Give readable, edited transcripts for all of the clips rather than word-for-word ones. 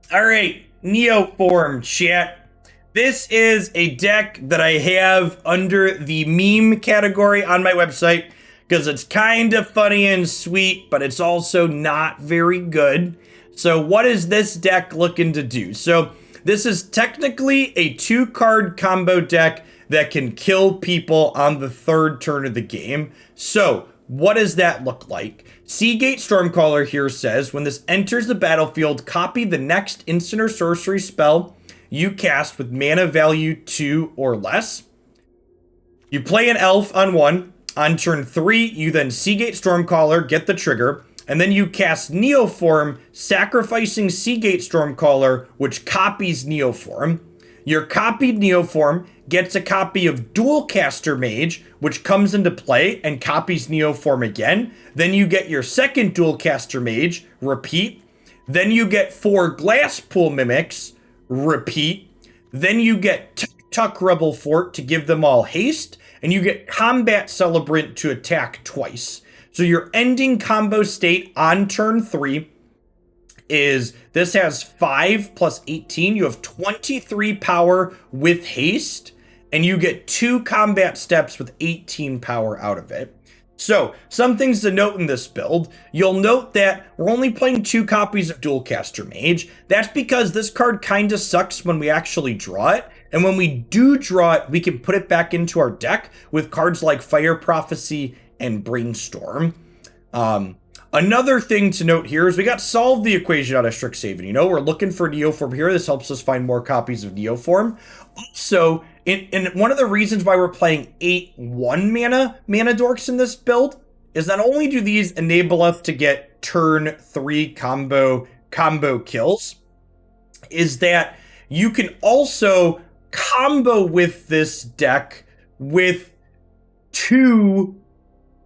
All right, Neoform chat. This is a deck that I have under the meme category on my website because it's kind of funny and sweet, but it's also not very good. So what is this deck looking to do? So this is technically a 2-card combo deck that can kill people on the 3rd turn of the game. So what does that look like? Sea Gate Stormcaller here says, when this enters the battlefield, copy the next instant or sorcery spell you cast with mana value 2 or less. You play an elf on 1. On turn 3, you then Sea Gate Stormcaller, get the trigger, and then you cast Neoform, sacrificing Sea Gate Stormcaller, which copies Neoform. Your copied Neoform gets a copy of Dualcaster Mage, which comes into play and copies Neoform again. Then you get your second Dualcaster Mage, repeat. Then you get 4 Glasspool Mimics, repeat. Then you get Tuktuk Rubblefort to give them all haste. And you get Combat Celebrant to attack twice. So your ending combo state on turn 3 is this has 5 plus 18. You have 23 power with haste, and you get 2 combat steps with 18 power out of it. So some things to note in this build. You'll note that we're only playing 2 copies of Dualcaster Mage. That's because this card kind of sucks when we actually draw it. And when we do draw it, we can put it back into our deck with cards like Fire Prophecy and Brainstorm. Another thing to note here is we got Solve the Equation out of Strixhaven. You know, we're looking for Neoform here. This helps us find more copies of Neoform. Also, in one of the reasons why we're playing 8 1-mana dorks in this build is not only do these enable us to get turn 3 combo kills, is that you can also combo with this deck with 2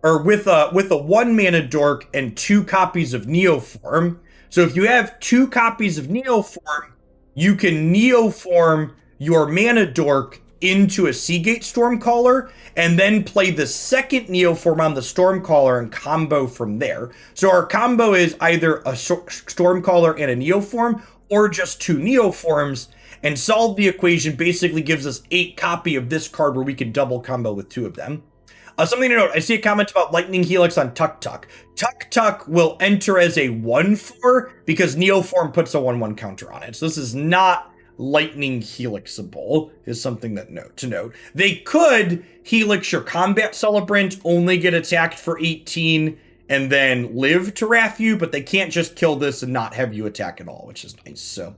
or with a 1-mana dork and 2 copies of Neoform. So if you have 2 copies of Neoform, you can Neoform your mana dork into a Sea Gate Stormcaller and then play the second Neoform on the Stormcaller and combo from there. So our combo is either a Stormcaller and a Neoform or just 2 Neoforms, and Solve the Equation basically gives us 8 copy of this card where we can double combo with 2 of them. Something to note, I see a comment about Lightning Helix on Tuktuk. Tuktuk will enter as a 1/4 because Neoform puts a 1/1 counter on it. So this is not Lightning Helixable, is something to note. They could Helix your Combat Celebrant, only get attacked for 18, and then live to wrath you, but they can't just kill this and not have you attack at all, which is nice. So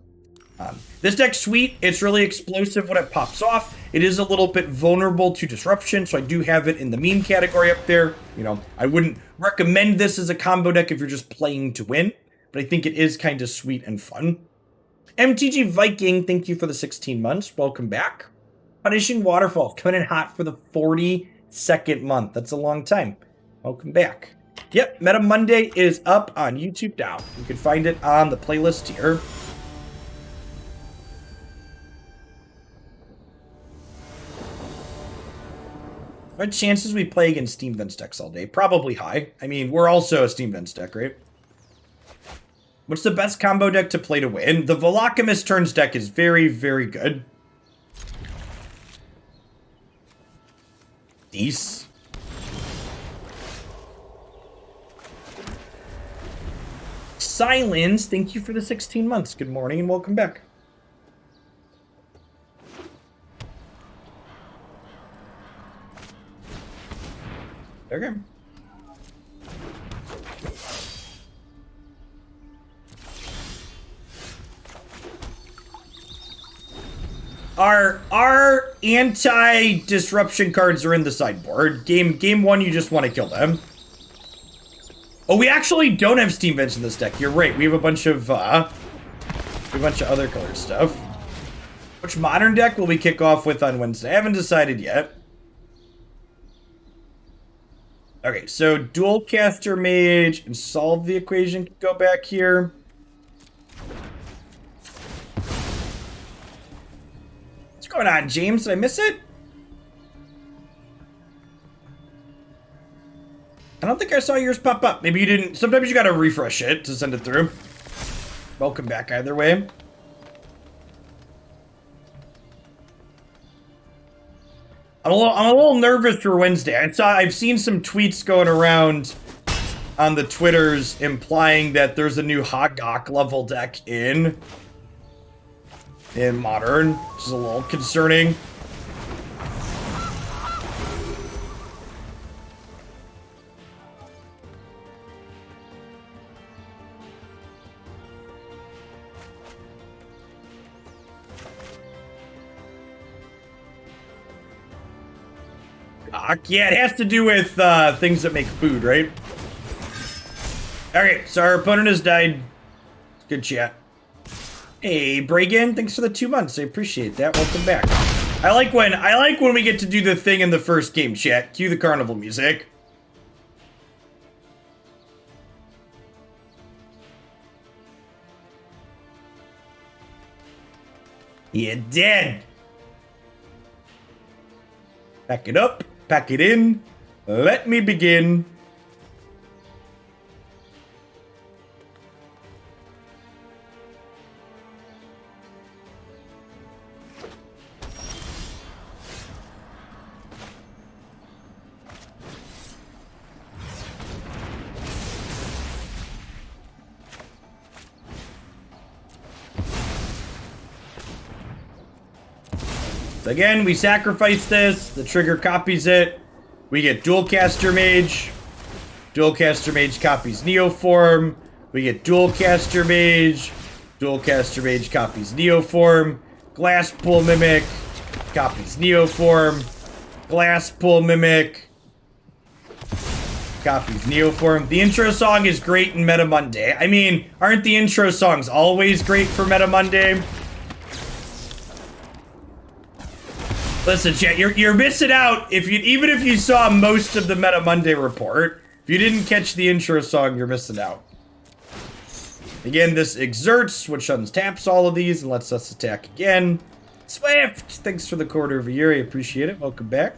this deck's sweet. It's really explosive when it pops off. It is a little bit vulnerable to disruption, so I do have it in the meme category up there. You know, I wouldn't recommend this as a combo deck if you're just playing to win, but I think it is kind of sweet and fun. MTG Viking, thank you for the 16 months. Welcome back. Punishing Waterfalls, coming in hot for the 42nd month. That's a long time. Welcome back. Yep, Meta Monday is up on YouTube now. You can find it on the playlist here. What chances we play against Steam Vents decks all day? Probably high. I mean, we're also a Steam Vents deck, right? What's the best combo deck to play to win? The Volocamist Turns deck is very, very good. Deece. Silence, thank you for the 16 months. Good morning and welcome back. Okay. Our anti-disruption cards are in the sideboard. Game 1, you just want to kill them. Oh, we actually don't have Steam Vents in this deck. You're right. We have a bunch of other colored stuff. Which modern deck will we kick off with on Wednesday? I haven't decided yet. Okay, so Dualcaster Mage and Solve the Equation can go back here. What's going on, James? Did I miss it? I don't think I saw yours pop up. Maybe you didn't. Sometimes you gotta refresh it to send it through. Welcome back either way. I'm a little nervous for Wednesday. I've seen some tweets going around on the Twitters implying that there's a new Hogok level deck in Modern, which is a little concerning. Yeah, it has to do with things that make food, right? Okay, so our opponent has died. Good chat. Hey, Bragan, thanks for the 2 months. I appreciate that. Welcome back. I like when we get to do the thing in the first game, chat. Cue the carnival music. You're dead. Pack it up. Pack it in. Let me begin. So again, we sacrifice this, the trigger copies it, we get Dualcaster Mage, Dualcaster Mage copies Neoform, we get Dualcaster Mage copies Neoform, Glasspool Mimic copies Neoform, Glasspool Mimic copies Neoform. The intro song is great in Meta Monday. I mean, aren't the intro songs always great for Meta Monday? Listen, chat, you're missing out even if you saw most of the Meta Monday report. If you didn't catch the intro song, you're missing out. Again, this exerts, which untaps all of these and lets us attack again. Swift, thanks for the quarter of a year. I appreciate it. Welcome back.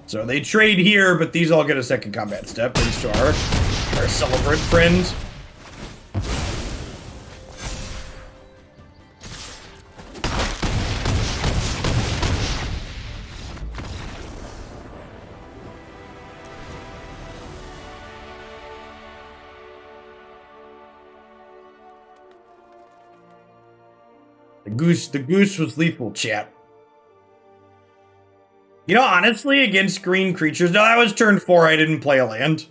So they trade here, but these all get a second combat step thanks to our celebrant friend. The goose was lethal, chat. You know, honestly, against green creatures, no, that was turn 4, I didn't play a land.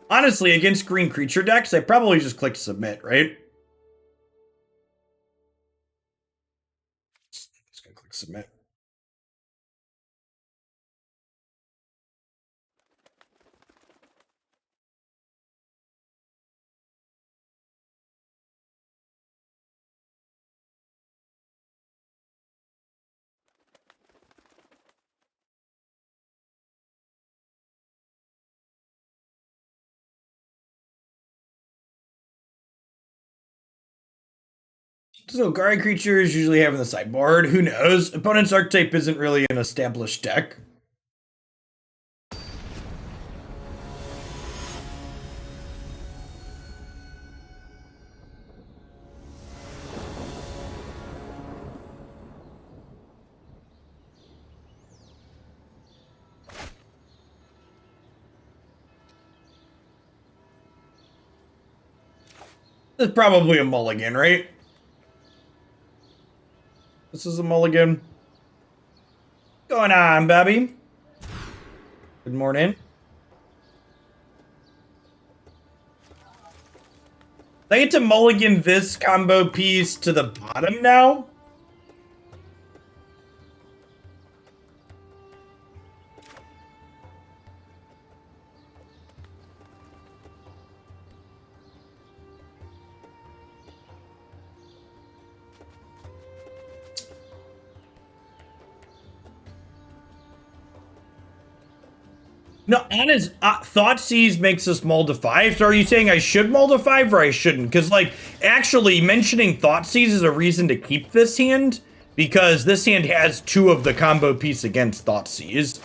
Honestly, against green creature decks, I probably just click submit, right? Just gonna click submit. So, Gari creatures usually have in the sideboard. Who knows? Opponent's archetype isn't really an established deck. This is probably a mulligan, right? This is a mulligan. What's going on, Bobby? Good morning. I get to mulligan this combo piece to the bottom now? No, Anna's Thoughtseize makes us mull to 5. So are you saying I should mull to 5 or I shouldn't? Because, like, actually mentioning Thoughtseize is a reason to keep this hand, because this hand has 2 of the combo piece against Thoughtseize.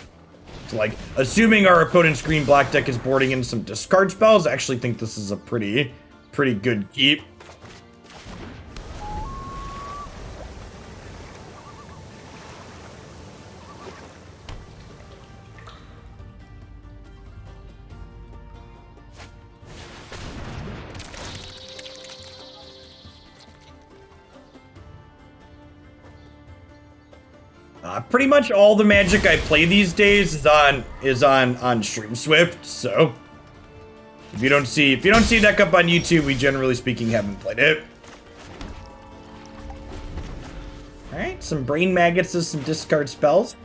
So, like, assuming our opponent's green-black deck is boarding in some discard spells, I actually think this is a pretty good keep. Pretty much all the Magic I play these days is on Stream Swift. So if you don't see a deck up on YouTube, we generally speaking haven't played it. All right, some Brain Maggots and some discard spells.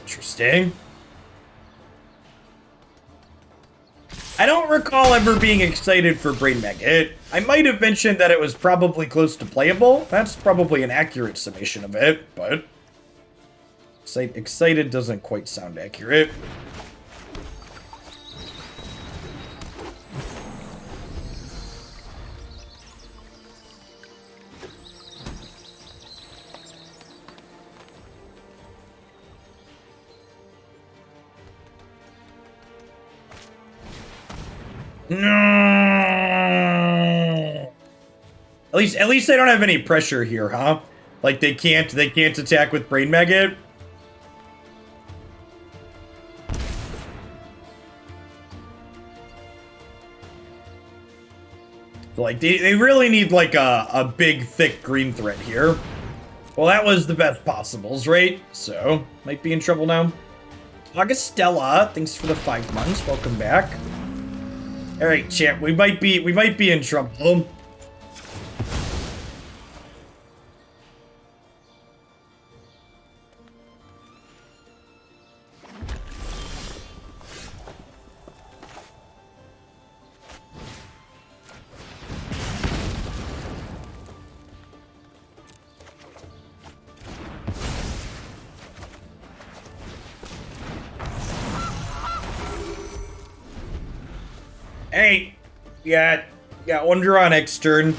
Interesting. I don't recall ever being excited for Brain Maggot. I might have mentioned that it was probably close to playable. That's probably an accurate summation of it, but excited doesn't quite sound accurate. No. At least they don't have any pressure here, huh? Like they can't attack with Brain Maggot. So like they really need like a big thick green threat here. Well, that was the best possibles, right? So might be in trouble now. Augustella, thanks for the 5 months. Welcome back. All right, champ, we might be in trouble. Hey, got one draw next turn.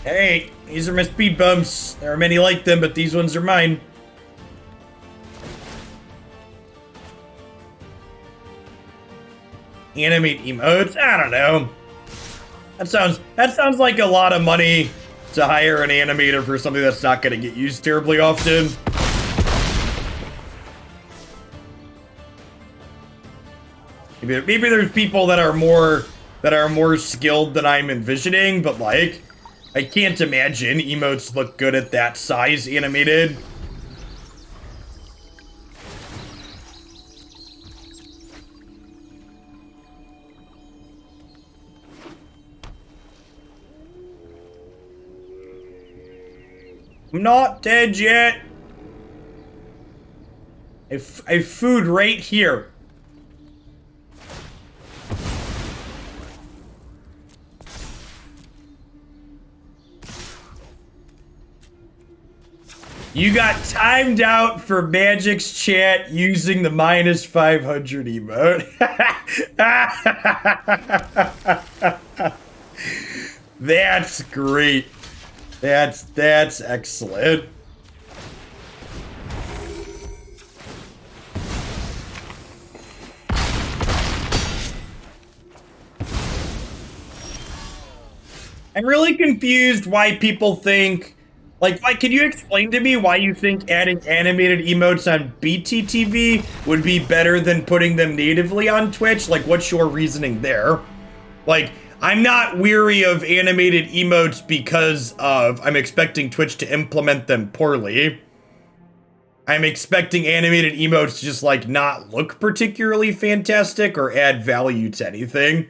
Hey, these are my speed bumps. There are many like them, but these ones are mine. Animate emotes? I don't know. That sounds like a lot of money to hire an animator for something that's not going to get used terribly often. Maybe there's people that are more skilled than I'm envisioning, but like, I can't imagine emotes look good at that size animated. I'm not dead yet. I've food right here. You got timed out for Magic's chat using the -500 emote. That's great. That's excellent. I'm really confused why people think, like, can you explain to me why you think adding animated emotes on BTTV would be better than putting them natively on Twitch? Like, what's your reasoning there? Like, I'm not weary of animated emotes because I'm expecting Twitch to implement them poorly. I'm expecting animated emotes to just, like, not look particularly fantastic or add value to anything.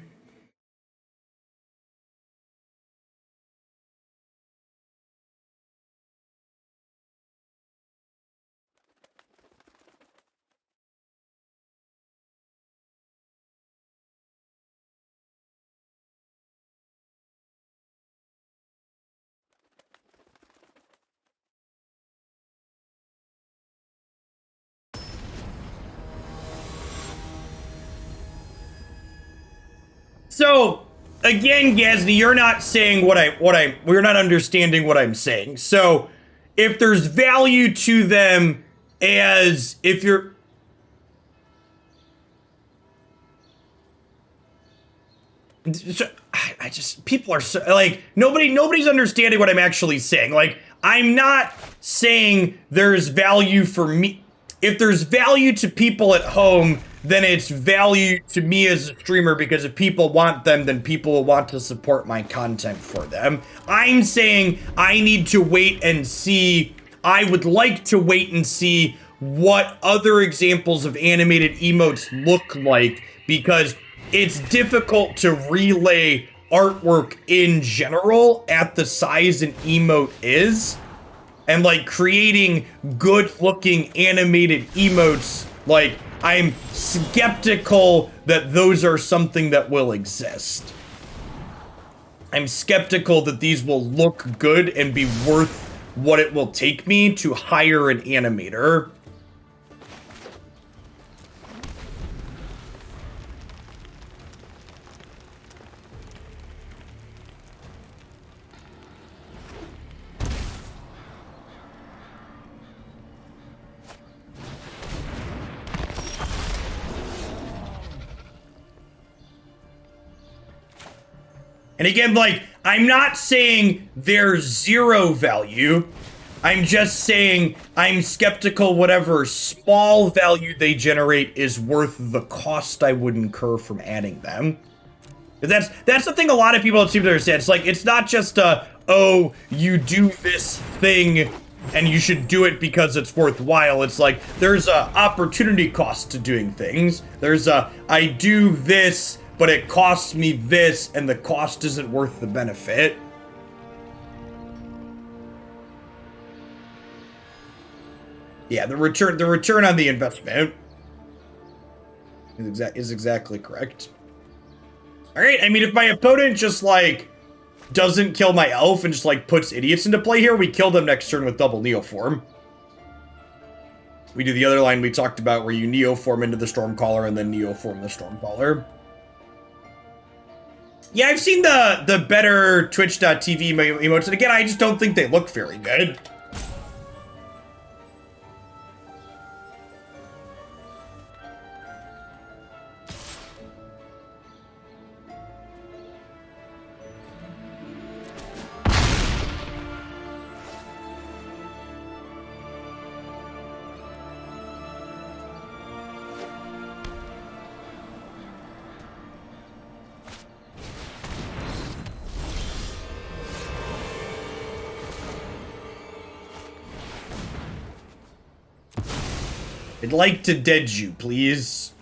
So again, Gazni, you're not saying we're not understanding what I'm saying. So if there's value to them, as if you're I just, people are so, like, nobody's understanding what I'm actually saying. Like, I'm not saying there's value for me. If there's value to people at home, then it's value to me as a streamer, because if people want them, then people will want to support my content for them. I'm saying I need to wait and see. I would like to wait and see what other examples of animated emotes look like, because it's difficult to relay artwork in general at the size an emote is. And like creating good looking animated emotes, like I'm skeptical that those are something that will exist. I'm skeptical that these will look good and be worth what it will take me to hire an animator. And again, like, I'm not saying there's zero value. I'm just saying I'm skeptical whatever small value they generate is worth the cost I would incur from adding them. That's the thing a lot of people seem to understand. It's like, it's not just oh, you do this thing and you should do it because it's worthwhile. It's like, there's a opportunity cost to doing things. There's a, I do this, but it costs me this, and the cost isn't worth the benefit. Yeah, the return on the investment is exactly correct. All right, I mean, if my opponent just like doesn't kill my elf and just like puts idiots into play here, we kill them next turn with double Neoform. We do the other line we talked about where you Neoform into the Stormcaller and then Neoform the Stormcaller. Yeah, I've seen the better Twitch.tv emotes, and again, I just don't think they look very good. I'd like to dead you, please.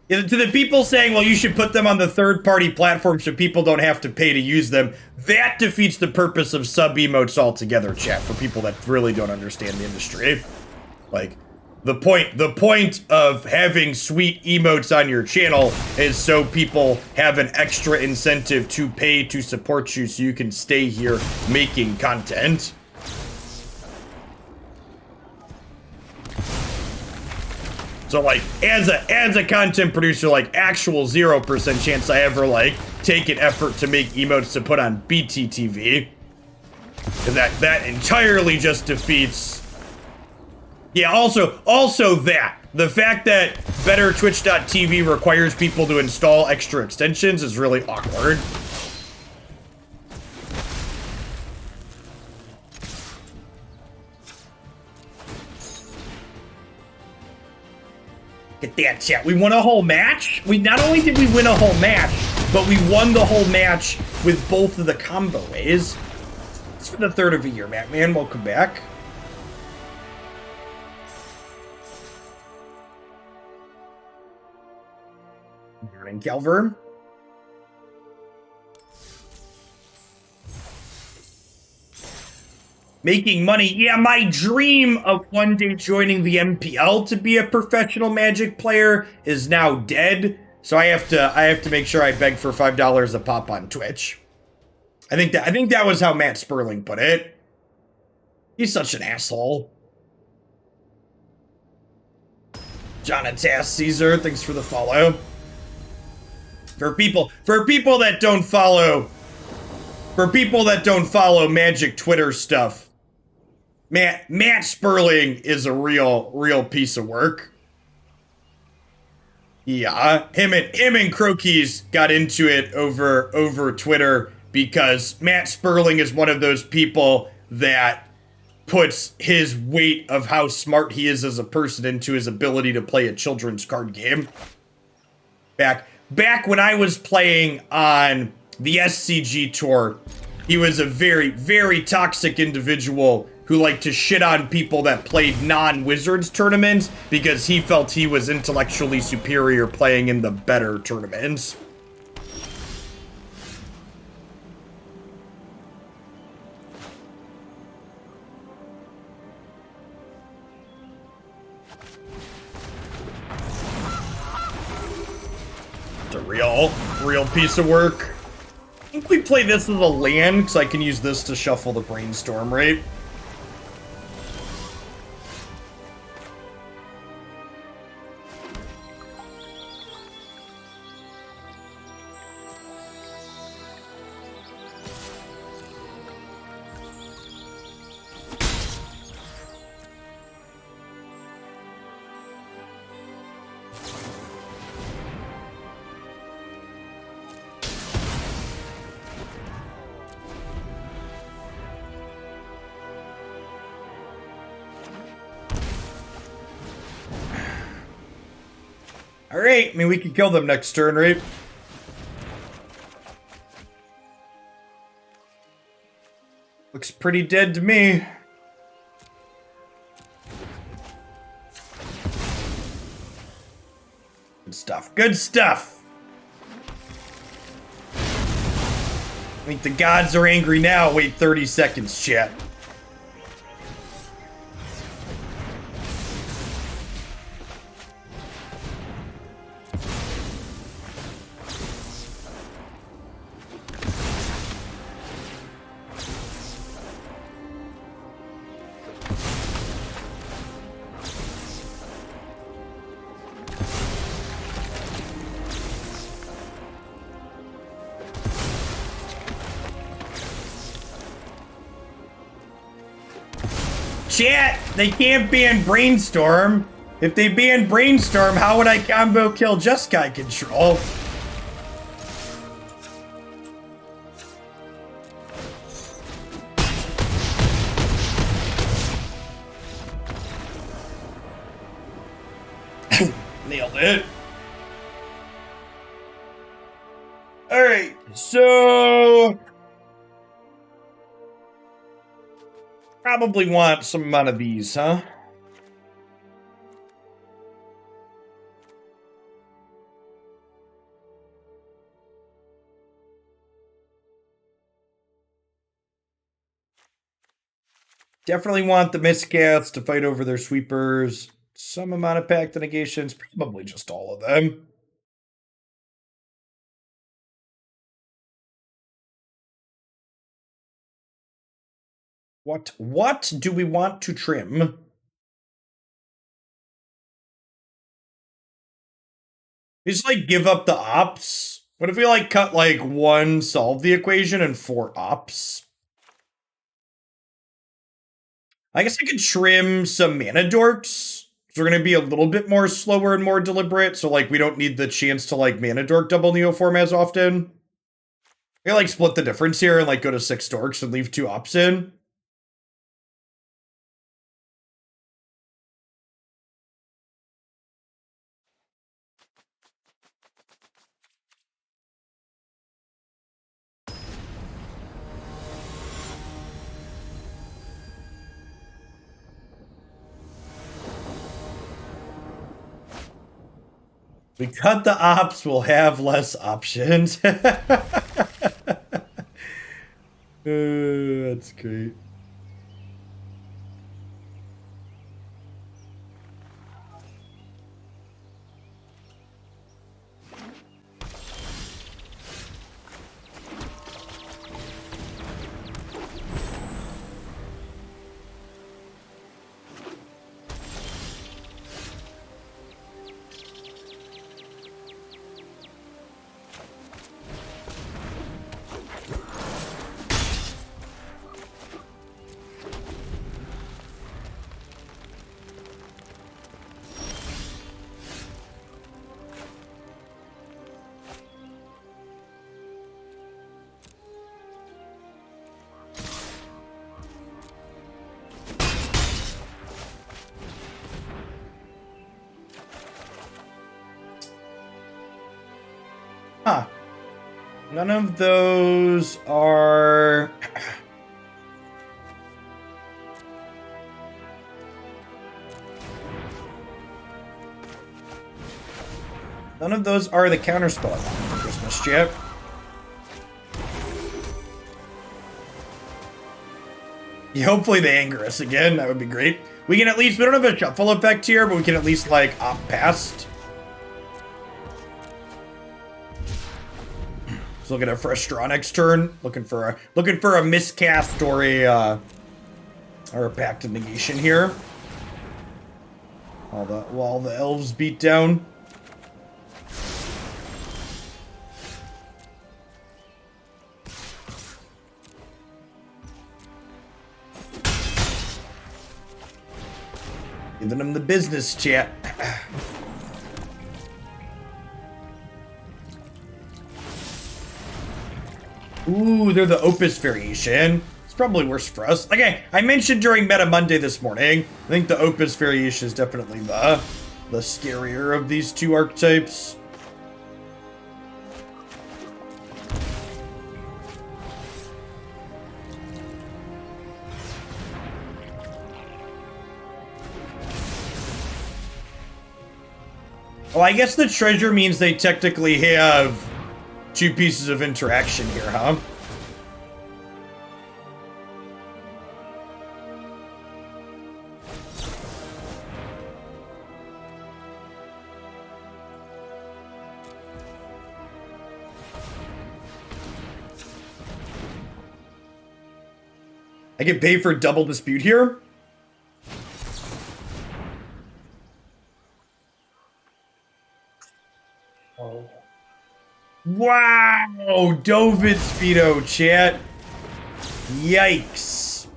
Yeah, to the people saying, well, you should put them on the third-party platform so people don't have to pay to use them, that defeats the purpose of sub-emotes altogether, chat, for people that really don't understand the industry. Like, the point of having sweet emotes on your channel is so people have an extra incentive to pay to support you so you can stay here making content. So like, as a content producer, like actual 0% chance I ever like take an effort to make emotes to put on BTTV. And that entirely just defeats. Yeah, also that. The fact that better Twitch.tv requires people to install extra extensions is really awkward. Get that, chat. We won a whole match? Not only did we win a whole match, but we won the whole match with both of the combo ways. It's for the third of a year, Mattman. Welcome back. Morning, Calver. Making money. Yeah, my dream of one day joining the MPL to be a professional Magic player is now dead. So I have to make sure I beg for $5 a pop on Twitch. I think that was how Matt Sperling put it. He's such an asshole. Jonathan Caesar, thanks for the follow. For people that don't follow, Magic Twitter stuff, Matt Sperling is a real piece of work. Yeah, him and Crokies got into it over Twitter because Matt Sperling is one of those people that puts his weight of how smart he is as a person into his ability to play a children's card game. Back when I was playing on the SCG tour, he was a very toxic individual who liked to shit on people that played non-Wizards tournaments because he felt he was intellectually superior playing in the better tournaments. It's a real piece of work. I think we play this as a land because I can use this to shuffle the Brainstorm, right? Alright, I mean, we could kill them next turn, right? Looks pretty dead to me. Good stuff, good stuff! I think the gods are angry now. Wait 30 seconds, chat. Chat, they can't ban Brainstorm. If they ban Brainstorm, how would I combo kill Jeskai Control? Nailed it. Alright, so... probably want some amount of these, huh? Definitely want the Miscast to fight over their sweepers. Some amount of Pact of Negations, probably just all of them. What do we want to trim? We just like give up the ops. What if we like cut like 1 solve the equation and 4 ops? I guess I could trim some mana dorks. So we're gonna be a little bit more slower and more deliberate. So like we don't need the chance to like mana dork double Neoform as often. We like split the difference here and like go to 6 dorks and leave 2 ops in. We cut the ops, we'll have less options. That's great. Huh. None of those are... None of those are the counterspell for Christmas chip. Yeah, hopefully they anger us again. That would be great. We can at least, we don't have a shuffle effect here, but we can at least like opt past. Let's look at a fresh draw next turn. Looking for a miscast or a Pact of Negation here. While the elves beat down. Giving them the business, chat. Ooh, they're the Opus variation. It's probably worse for us. Like I mentioned during Meta Monday this morning, I think the Opus variation is definitely the scarier of these two archetypes. Oh, I guess the treasure means they technically have two pieces of interaction here, huh? I get paid for double dispute here? Oh. Wow! Dovid's Veto, chat. Yikes.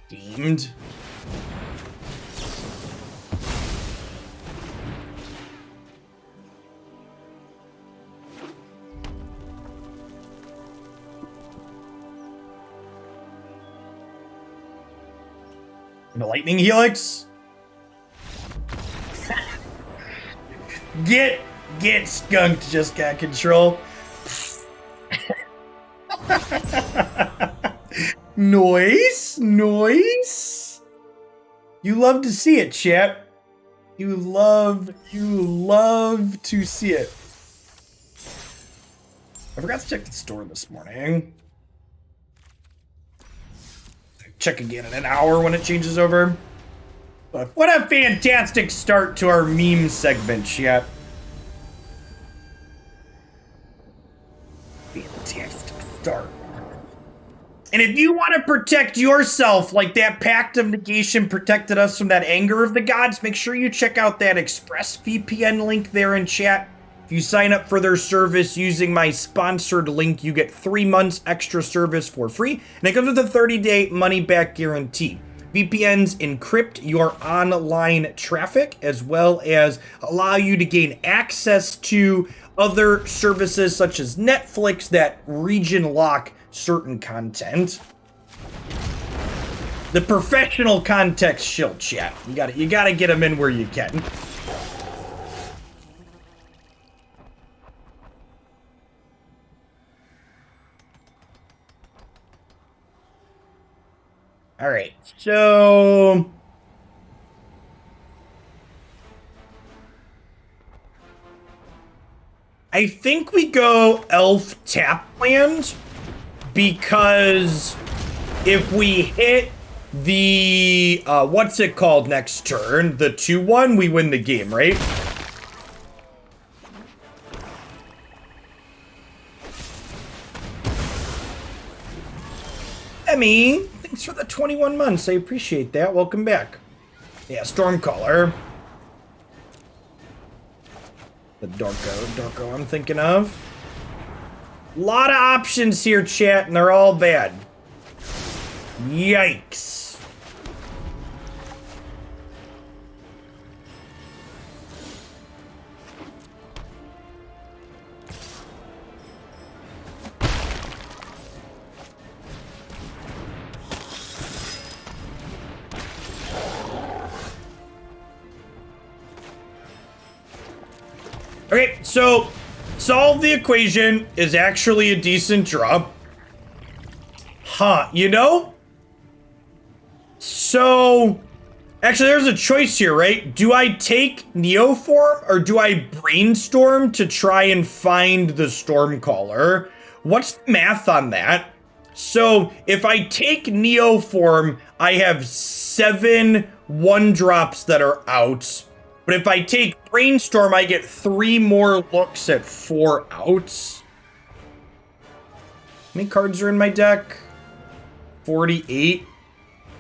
Deemed. The Lightning Helix? Get skunked, just got control. Noise. You love to see it, chat. You love to see it. I forgot to check the store this morning. Check again in an hour when it changes over. But what a fantastic start to our meme segment, chat. Fantastic start. And if you want to protect yourself like that Pact of Negation protected us from that anger of the gods, make sure you check out that ExpressVPN link there in chat. If you sign up for their service using my sponsored link, you get 3 months extra service for free, and it comes with a 30-day money-back guarantee. VPNs encrypt your online traffic, as well as allow you to gain access to other services such as Netflix that region lock certain content. The professional context shield, chat. You gotta get them in where you can. All right, so I think we go Elf tap land, because if we hit the what's it called next turn, the 2/1, we win the game, right? Emmy, thanks for the 21 months. I appreciate that. Welcome back. Yeah, Stormcaller. The Dorko I'm thinking of. A lot of options here, chat, and they're all bad. Yikes. Okay, so solve the equation is actually a decent draw. Huh, you know? So, actually there's a choice here, right? Do I take Neoform or do I Brainstorm to try and find the Stormcaller? What's the math on that? So, if I take Neoform, I have 7 1-drops that are out. But if I take Brainstorm, I get 3 more looks at 4 outs. How many cards are in my deck? 48.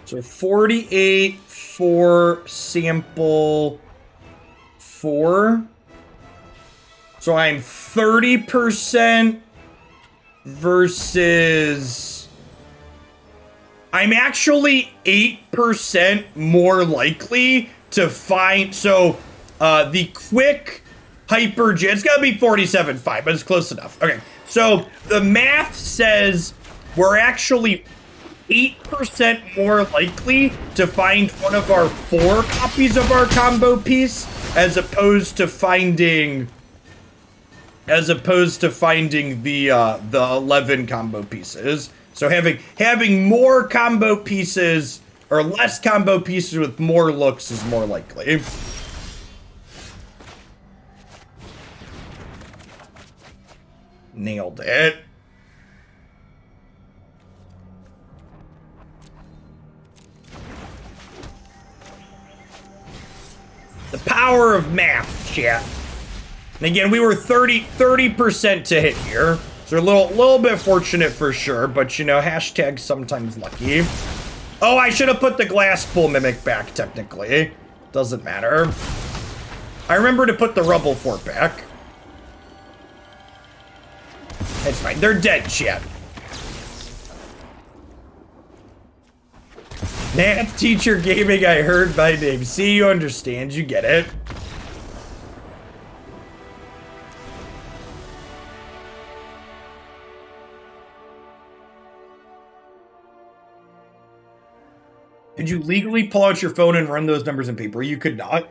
So 48 for sample 4. So I'm 30% versus... I'm actually 8% more likely to find... So the quick hyper... It's got to be 47.5, but it's close enough. Okay, so the math says we're actually 8% more likely to find one of our 4 copies of our combo piece as opposed to finding the 11 combo pieces. So having more combo pieces or less combo pieces with more looks is more likely. Nailed it. The power of math, chat. And again, we were 30% to hit here. So a little bit fortunate for sure, but you know, hashtag sometimes lucky. Oh, I should have put the Glasspool Mimic back, technically. Doesn't matter. I remember to put the Rubblefort back. It's fine. They're dead, chat. Math teacher gaming, I heard my name. See, you understand. You get it. Did you legally pull out your phone and run those numbers in paper? You could not.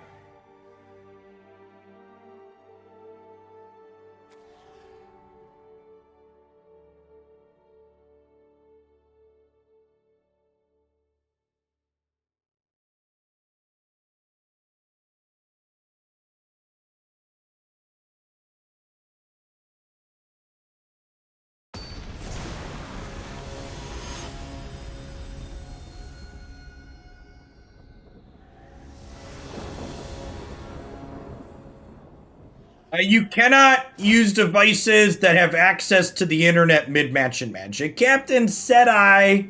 You cannot use devices that have access to the internet mid-match in Magic. Captain said I.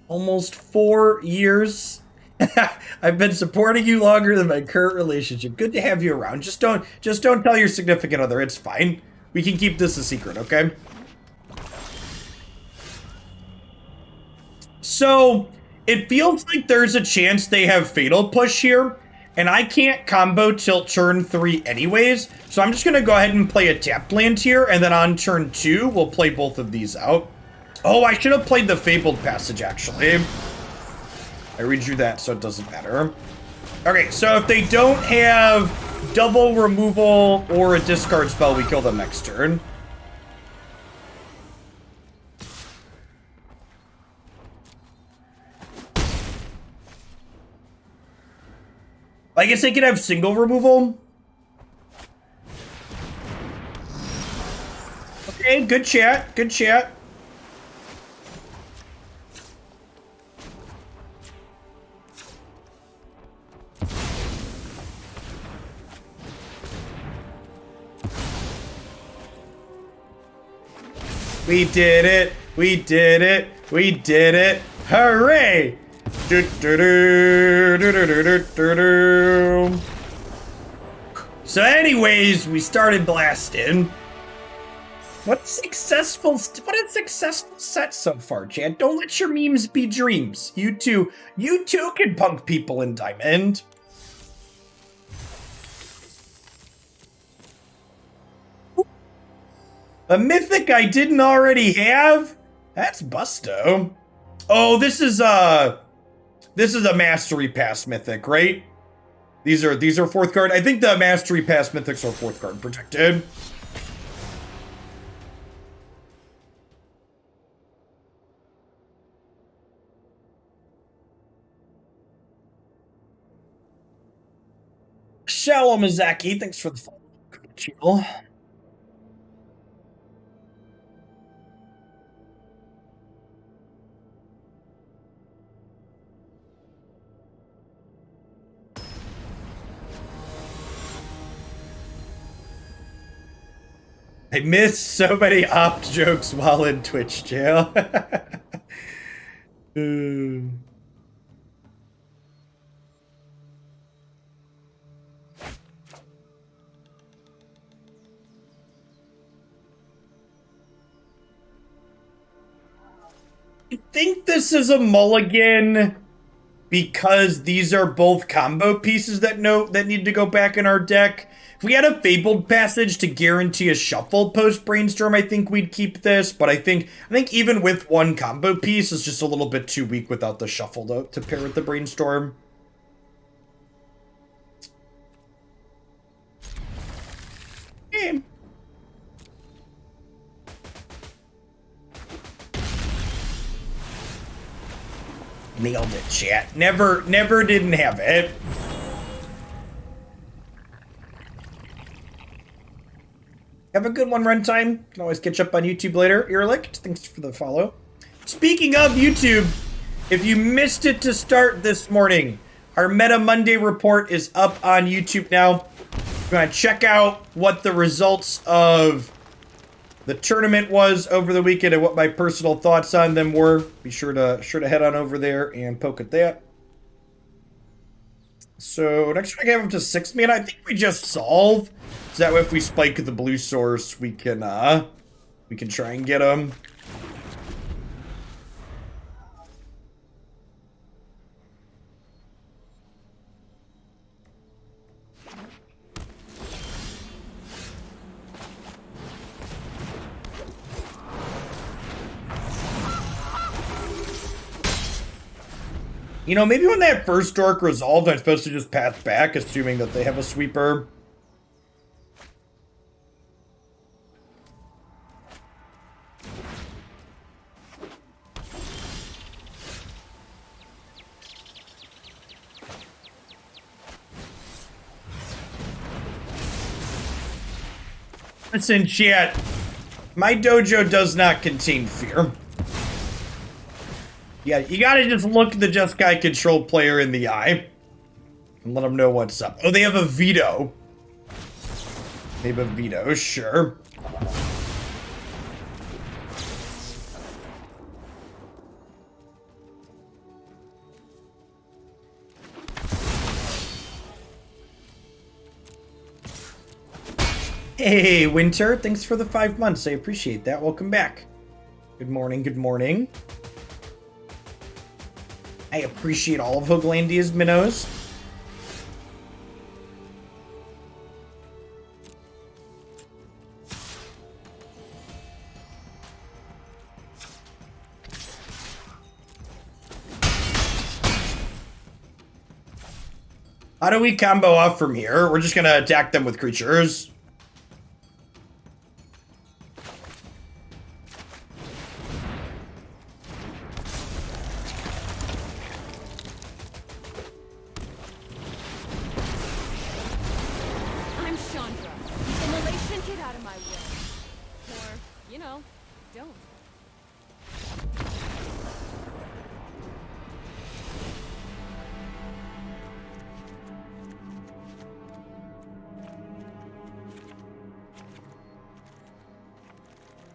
Almost 4 years. I've been supporting you longer than my current relationship. Good to have you around. Just don't tell your significant other. It's fine. We can keep this a secret, okay? So, it feels like there's a chance they have Fatal Push here. And I can't combo till turn 3 anyways, so I'm just going to go ahead and play a tapped land here, and then on turn 2, we'll play both of these out. Oh, I should have played the Fabled Passage, actually. I redrew that, so it doesn't matter. Okay, so if they don't have double removal or a discard spell, we kill them next turn. I guess they could have single removal. Okay, good chat. Good chat. We did it. We did it. We did it. Hooray! So anyways, we started blasting. What a successful set so far, Chad. Don't let your memes be dreams. You too can punk people in Diamond. A mythic I didn't already have? That's busto. Oh, this is a Mastery Pass mythic, right? These are fourth card. I think the Mastery Pass Mythics are fourth card protected. Shalom Mizaki, thanks for the follow. Chill. I missed so many opt jokes while in Twitch jail. I think this is a mulligan because these are both combo pieces that need to go back in our deck. If we had a Fabled Passage to guarantee a shuffle post Brainstorm, I think we'd keep this. But I think even with one combo piece, it's just a little bit too weak without the shuffle to pair with the Brainstorm. Game. Nailed it, chat. Never didn't have it. Have a good one, Runtime. Can always catch up on YouTube later. Earlick, thanks for the follow. Speaking of YouTube, if you missed it to start this morning, our Meta Monday report is up on YouTube now. If you want to check out what the results of the tournament was over the weekend and what my personal thoughts on them were, be sure to head on over there and poke at that. So next week I have up to 6 mana. I think we just solve. So that way if we spike the blue source, we can try and get them. You know, maybe when that first dork resolved, I'm supposed to just pass back, assuming that they have a sweeper. Listen, chat. My dojo does not contain fear. Yeah, you gotta just look the Jeskai controlled player in the eye and let them know what's up. Oh, they have a veto. They have a veto, sure. Hey, Winter, thanks for the 5 months. I appreciate that. Welcome back. Good morning, good morning. I appreciate all of Hooglandia's minnows. How do we combo off from here? We're just gonna attack them with creatures.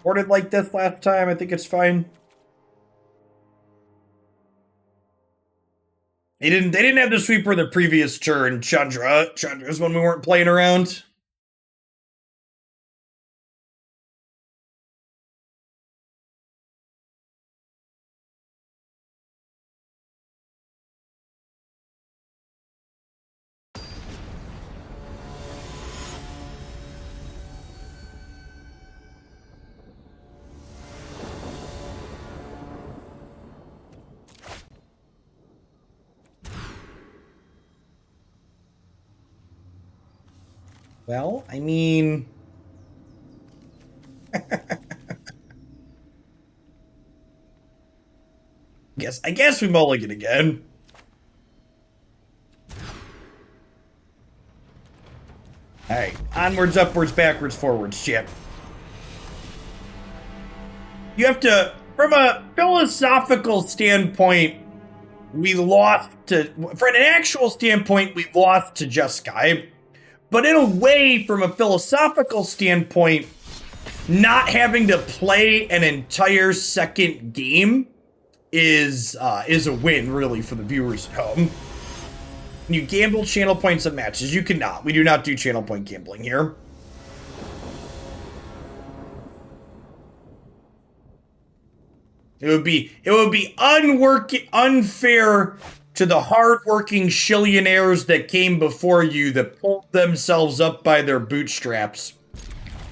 Boarded like this last time. I think it's fine. They didn't have the sweeper the previous turn, Chandra. Chandra's when we weren't playing around. Well, I mean... I guess we mulligan again. Alright, onwards, upwards, backwards, forwards, shit. You have to, from a philosophical standpoint, we lost to, from an actual standpoint, we lost to Jeskai. But in a way, from a philosophical standpoint, not having to play an entire second game is a win, really, for the viewers at home. You gamble channel points on matches. You cannot. We do not do channel point gambling here. It would be unfair to the hardworking shillionaires that came before you that pulled themselves up by their bootstraps.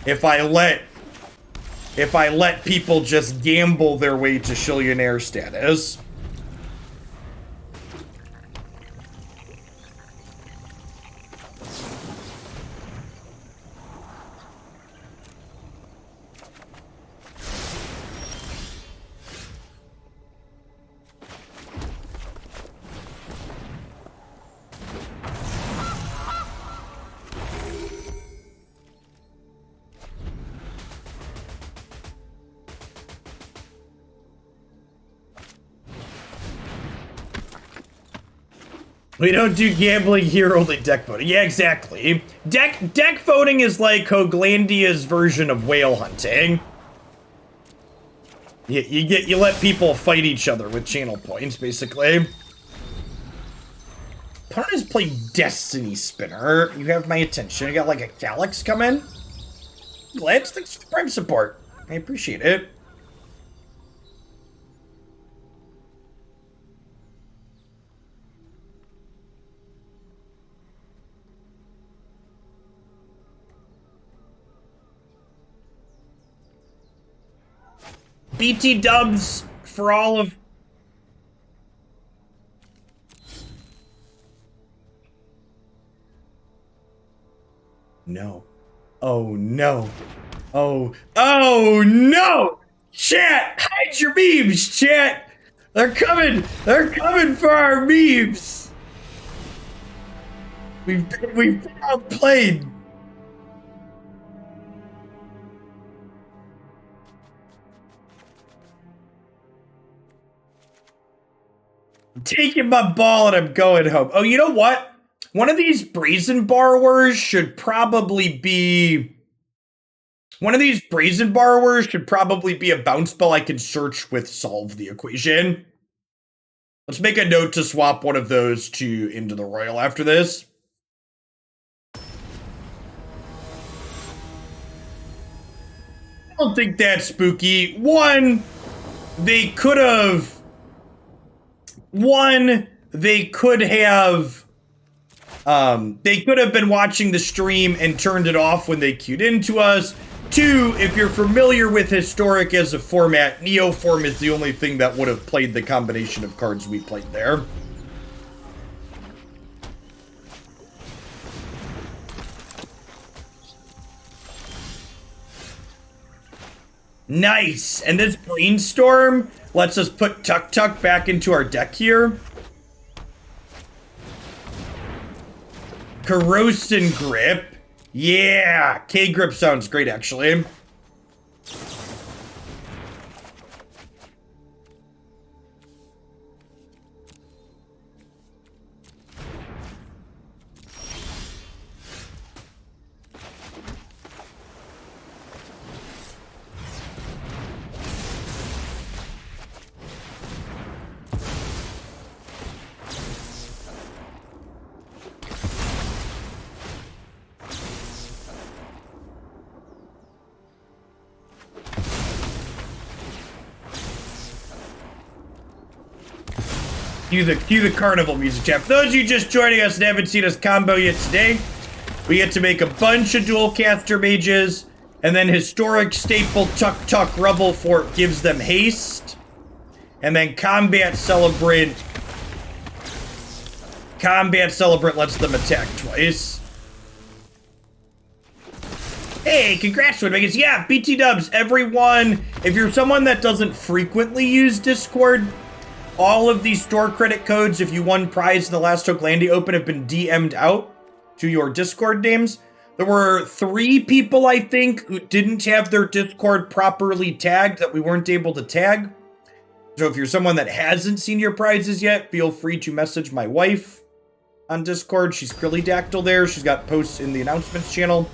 If I let people just gamble their way to shillionaire status. We don't do gambling here, only deck voting. Yeah, exactly. Deck voting is like Hoglandia's version of whale hunting. You let people fight each other with channel points, basically. Opponent has played Destiny Spinner. You have my attention. You got like a Calyx coming. Glad, thanks for the Prime support. I appreciate it. BT dubs for all of... No. Oh, no. Oh no! Chat! Hide your memes, chat! They're coming for our memes! We've been outplayed. I'm taking my ball and I'm going home. Oh, you know what? One of these Brazen Borrowers should probably be... One of these Brazen Borrowers should probably be a bounce spell I can search with Solve the Equation. Let's make a note to swap one of those to Into the Roil after this. I don't think that's spooky. One, they could have been watching the stream and turned it off when they queued into us. Two, if you're familiar with Historic as a format, Neoform is the only thing that would have played the combination of cards we played there. Nice! And this Brainstorm lets us put Tuktuk back into our deck here. Krosan Grip. Yeah! K-Grip sounds great, actually. Cue the carnival music, chat. For those of you just joining us and haven't seen us combo yet today, we get to make a bunch of Dualcaster Mages, and then Historic Staple Tuktuk Rubblefort gives them haste, and then Combat Celebrant lets them attack twice. Hey, congrats, Woodmakers. Yeah, BT dubs, everyone. If you're someone that doesn't frequently use Discord, all of these store credit codes, if you won prize in the last Oaklandia Open, have been DM'd out to your Discord names. There were 3 people, I think, who didn't have their Discord properly tagged that we weren't able to tag. So if you're someone that hasn't seen your prizes yet, feel free to message my wife on Discord. She's Krillydactyl there. She's got posts in the announcements channel.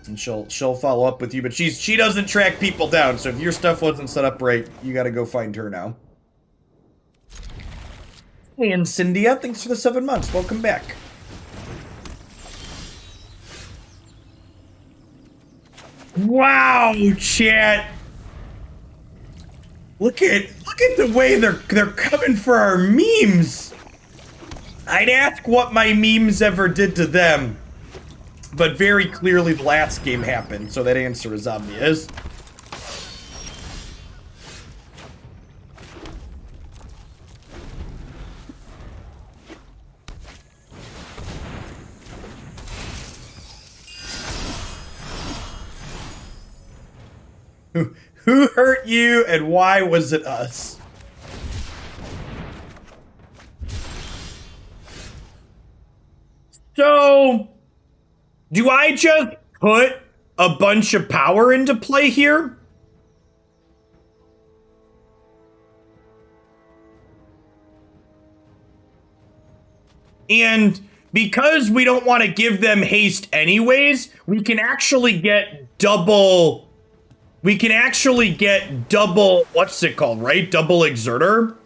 And she'll follow up with you, but she doesn't track people down, so if your stuff wasn't set up right, you gotta go find her now. Hey, and Cynthia, thanks for the 7 months. Welcome back. Wow, chat. Look at the way they're coming for our memes. I'd ask what my memes ever did to them. But very clearly the last game happened, so that answer is obvious. Who hurt you and why was it us? So, do I just put a bunch of power into play here? And because we don't want to give them haste anyways, we can actually get double... what's it called, right? Double Exerter?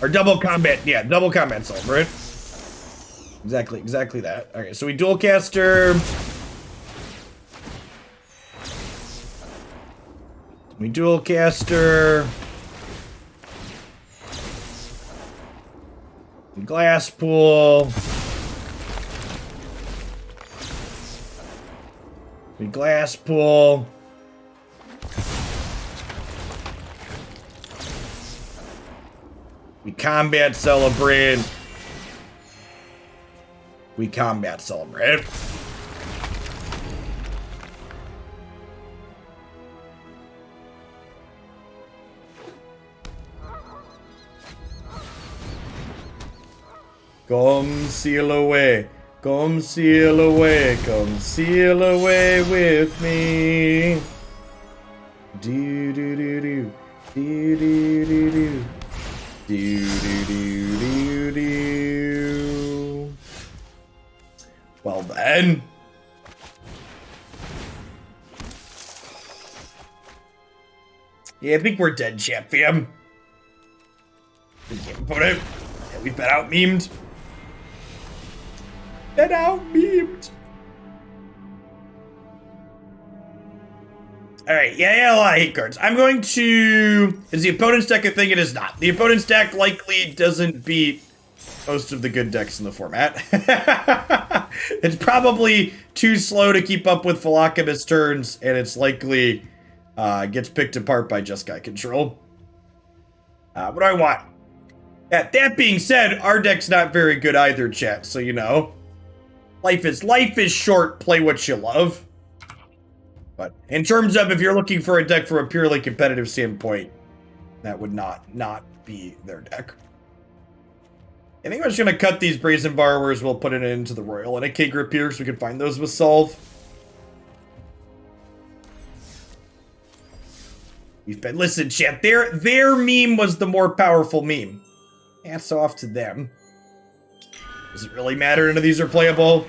Or double combat, yeah, double combat celebrant. Exactly that. Okay, so we Dualcaster. We Dualcaster. Glasspool. We Glasspool. We Combat Celebrant. We Combat Celebrant. Come seal away. Come seal away. Come seal away with me. Do do do do. Do do do do. Do do do do do. Well then. Yeah, I think we're dead, chat fam. We can't put it. Yeah, we've been out memed. Been out memed. Alright, yeah, a lot of hate cards. I'm going to... Is the opponent's deck a thing? It is not. The opponent's deck likely doesn't beat most of the good decks in the format. It's probably too slow to keep up with Philocabus turns, and it's likely gets picked apart by Just Guy Control. What do I want? That being said, our deck's not very good either, chat, so you know. Life is short, play what you love. But in terms of if you're looking for a deck from a purely competitive standpoint, that would not be their deck. I think I'm just going to cut these Brazen Borrowers. We'll put it into the Royal and a K-Grip here so we can find those with Solve. We've been... Listen, chat, their meme was the more powerful meme. Hats off to them. Does it really matter none of these are playable?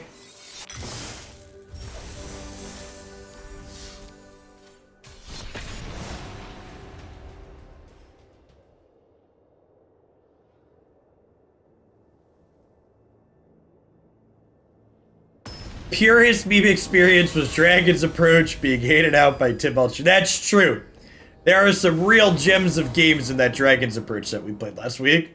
Purest meme experience was Dragon's Approach being hated out by Tim Ultra. That's true. There are some real gems of games in that Dragon's Approach that we played last week.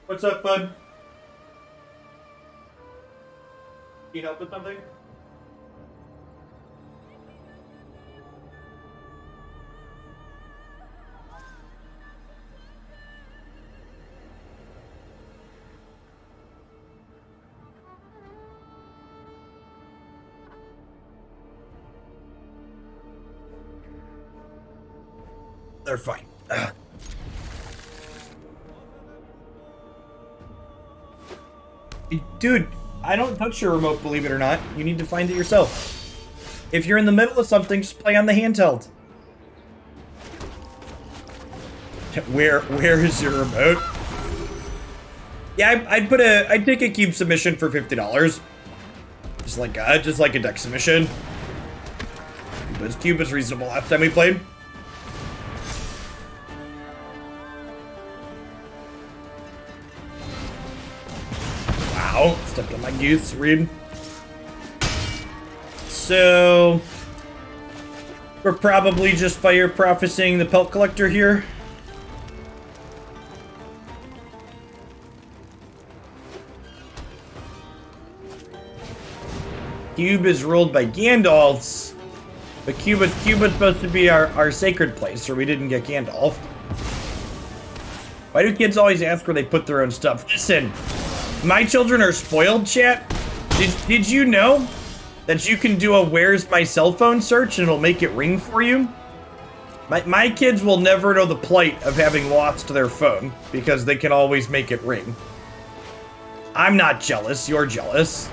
What's up, bud? you help with something? They're fine. Ugh. Dude, I don't touch your remote, believe it or not. You need to find it yourself. If you're in the middle of something, just play on the handheld. Where is your remote? Yeah, I'd take a cube submission for $50. Just like a deck submission. But cube was reasonable last time we played. Wow, stepped on my goose, read. So we're probably just fire prophesying the pelt collector here. Cube is ruled by Gandalfs, but Cube was supposed to be our sacred place, or we didn't get Gandalf. Why do kids always ask where they put their own stuff? Listen, my children are spoiled, chat. Did you know that you can do a "Where's my cell phone" search and it'll make it ring for you? My kids will never know the plight of having lost their phone because they can always make it ring. I'm not jealous, you're jealous.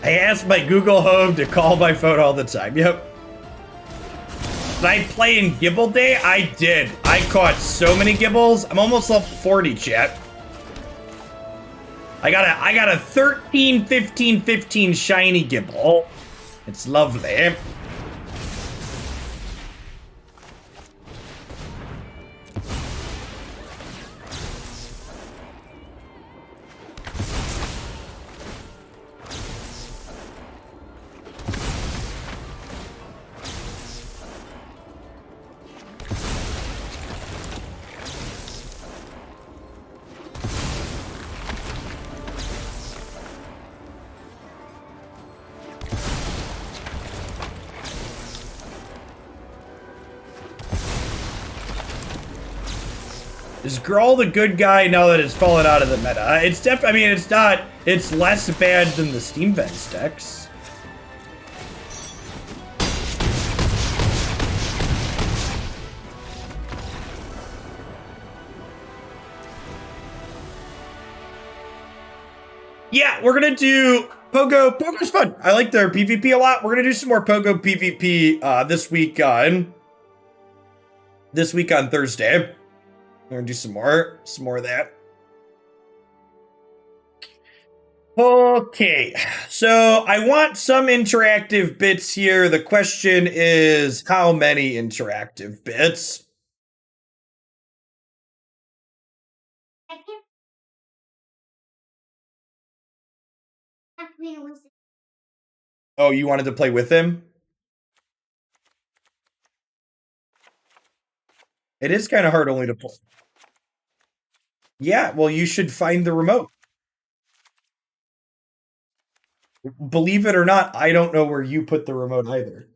I ask my Google Home to call my phone all the time. Yep. Did I play in Gibble Day? I did. I caught so many Gibbles. I'm almost level 40, chat. I got a 13, 15, 15 shiny Gibble. It's lovely. Is Grawl the good guy now that it's fallen out of the meta? It's I mean, it's not. It's less bad than the Steam Vents decks. Yeah, we're gonna do Pogo. Pogo's fun. I like their PvP a lot. We're gonna do some more Pogo PvP this week on Thursday. We're gonna do some more of that. Okay, so I want some interactive bits here. The question is, how many interactive bits? Oh, you wanted to play with him? It is kind of hard only to play. Yeah, well, you should find the remote. Believe it or not, I don't know where you put the remote either.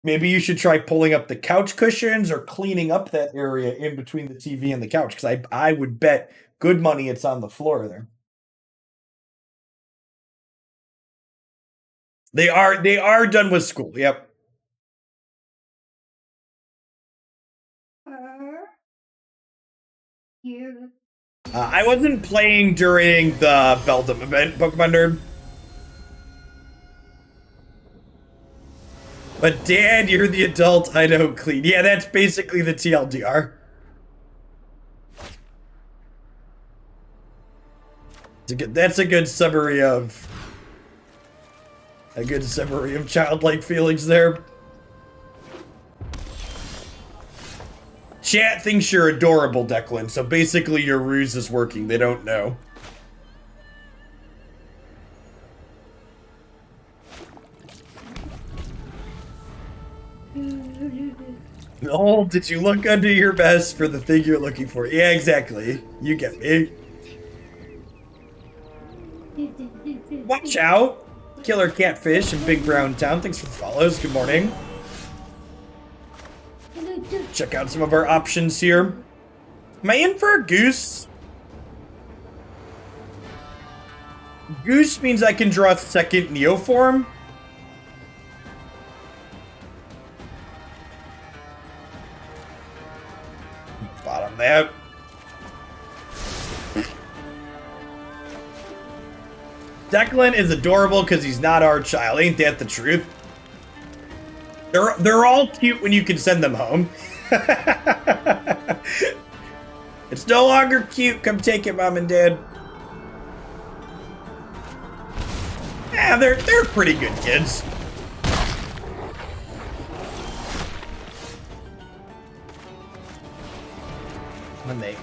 Maybe you should try pulling up the couch cushions or cleaning up that area in between the TV and the couch, because I would bet good money it's on the floor there. They are done with school. Yep. I wasn't playing during the Beldum event, Pokemon Nerd. But Dad, you're the adult, I don't clean. Yeah, that's basically the TLDR. That's a good summary of childlike feelings there. Chat thinks you're adorable, Declan, so basically your ruse is working. They don't know. Oh, did you look under your vest for the thing you're looking for? Yeah, exactly. You get me. Watch out. Killer Catfish in Big Brown Town. Thanks for the follows. Good morning. Check out some of our options here. Am I in for a goose? Goose means I can draw a second Neoform. Bottom that. Declan is adorable because he's not our child. Ain't that the truth? They're all cute when you can send them home. It's no longer cute. Come take it, Mom and Dad. Yeah, they're pretty good kids.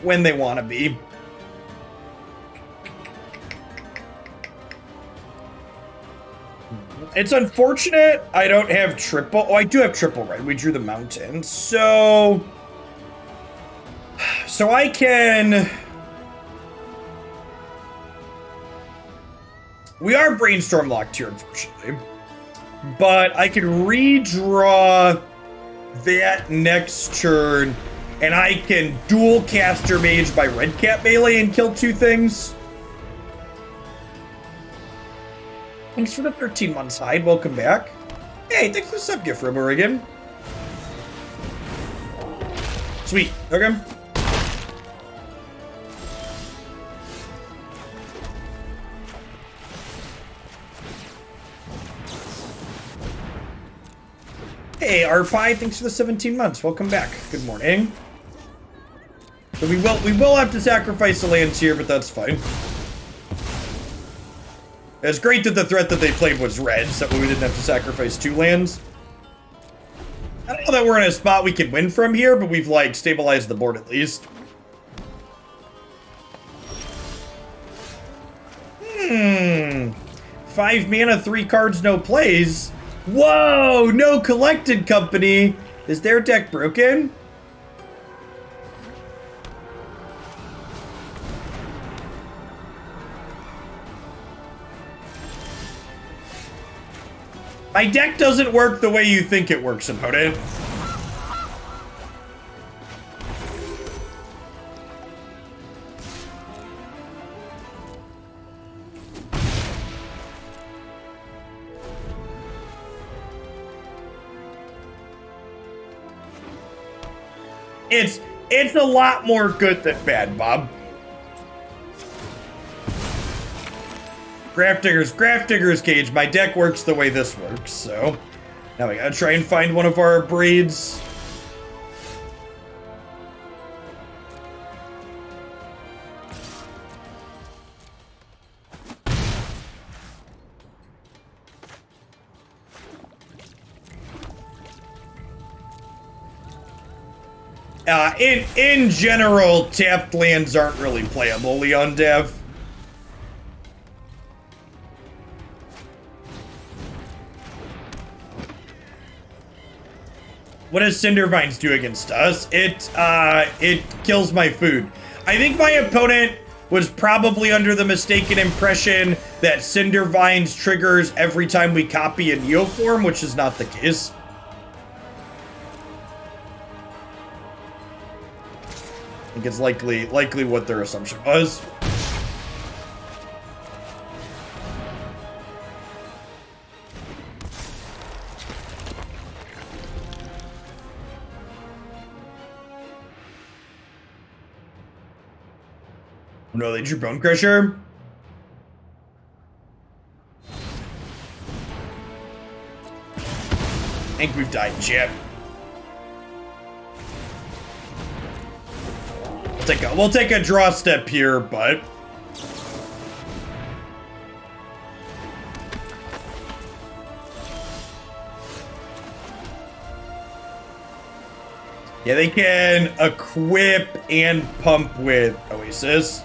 When they want to be. It's unfortunate I don't have triple. Oh, I do have triple red. We drew the mountain. So I can... We are Brainstorm locked here, unfortunately. But I can redraw that next turn, and I can Dualcaster Mage by Redcap Melee and kill 2 things. Thanks for the 13 months, Hyde. Welcome back. Hey, thanks for the sub gift from Oregon. Sweet. Okay. Hey, R5, thanks for the 17 months. Welcome back. Good morning. So we will have to sacrifice the lands here, but that's fine. It's great that the threat that they played was red, so we didn't have to sacrifice 2 lands. I don't know that we're in a spot we can win from here, but we've, like, stabilized the board at least. 5 mana, 3 cards, no plays. Whoa, no collected company. Is their deck broken? My deck doesn't work the way you think it works, opponent. It's a lot more good than bad, Bob. Grafdigger's Cage. My deck works the way this works, so now we gotta try and find one of our Abrades. In general, tapped lands aren't really playable, Leon Dev. What does Cindervines do against us? It kills my food. I think my opponent was probably under the mistaken impression that Cindervines triggers every time we copy a Neoform, which is not the case. I think it's likely what their assumption was. No, they drew Bone Crusher. I think we've died, Chip. We'll take a draw step here, but yeah, they can equip and pump with Oasis.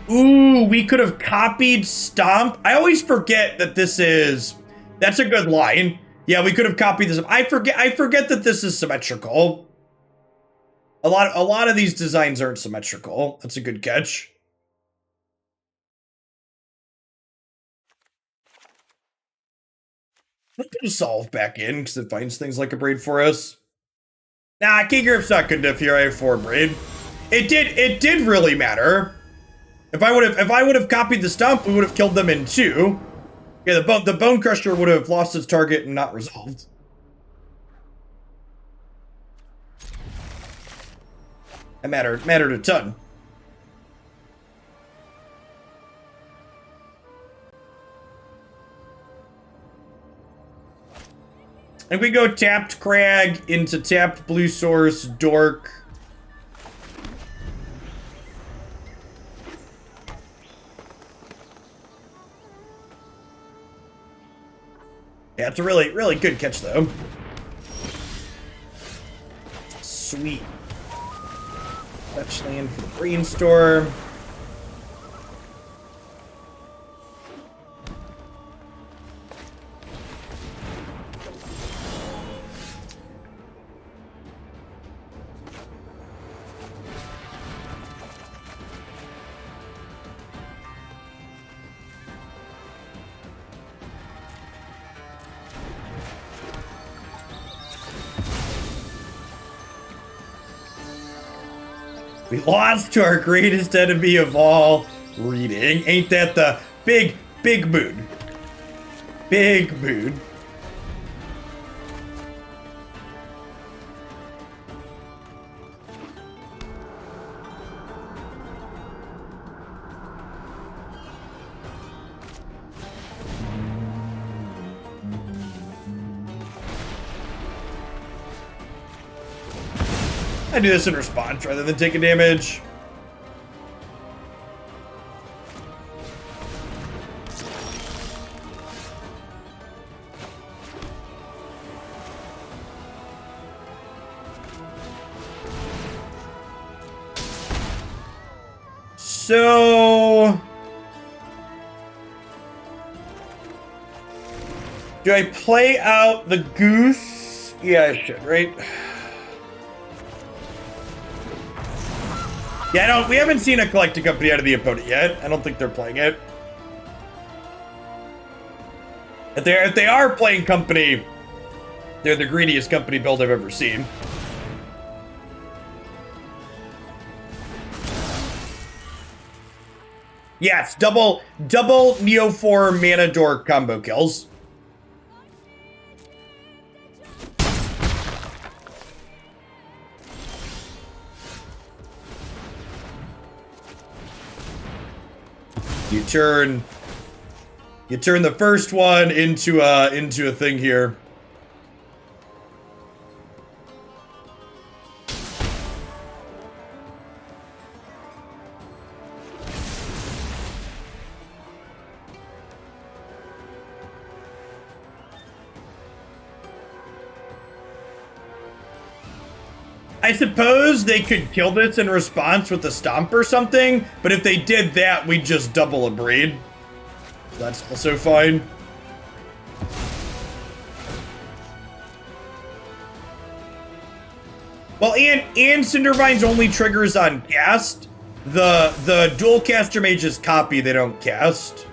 Ooh, we could have copied Stomp. I always forget that this is That's a good line. Yeah, we could have copied this. I forget that this is symmetrical. A lot of these designs aren't symmetrical. That's a good catch. Let's put a solve back in because it finds things like Abrade for us. Nah, Key Grip's not good enough here. I have 4 Abrade. It did really matter. If I would have copied the stump, we would have killed them in 2. Yeah, the Bone Crusher would have lost its target and not resolved. That mattered a ton. And we go tapped Crag into tapped Blue Source, Dork. Yeah, it's a really, really good catch, though. Sweet. Fetch land for the Brainstorm. We lost to our greatest enemy of all reading. Ain't that the big mood? Big mood. I do this in response rather than taking damage. So... do I play out the goose? Yeah, I should, right? Yeah, we haven't seen a collecting company out of the opponent yet. I don't think they're playing it. If they are playing company, they're the greediest company build I've ever seen. Yes, double Neoform Mana Dork combo kills. You turn the first one into a thing here. I suppose they could kill this in response with a stomp or something, but if they did that, we'd just double Abrade. So that's also fine. Well, and Cindervine's only triggers on cast. The Dualcaster Mage's copy, they don't cast.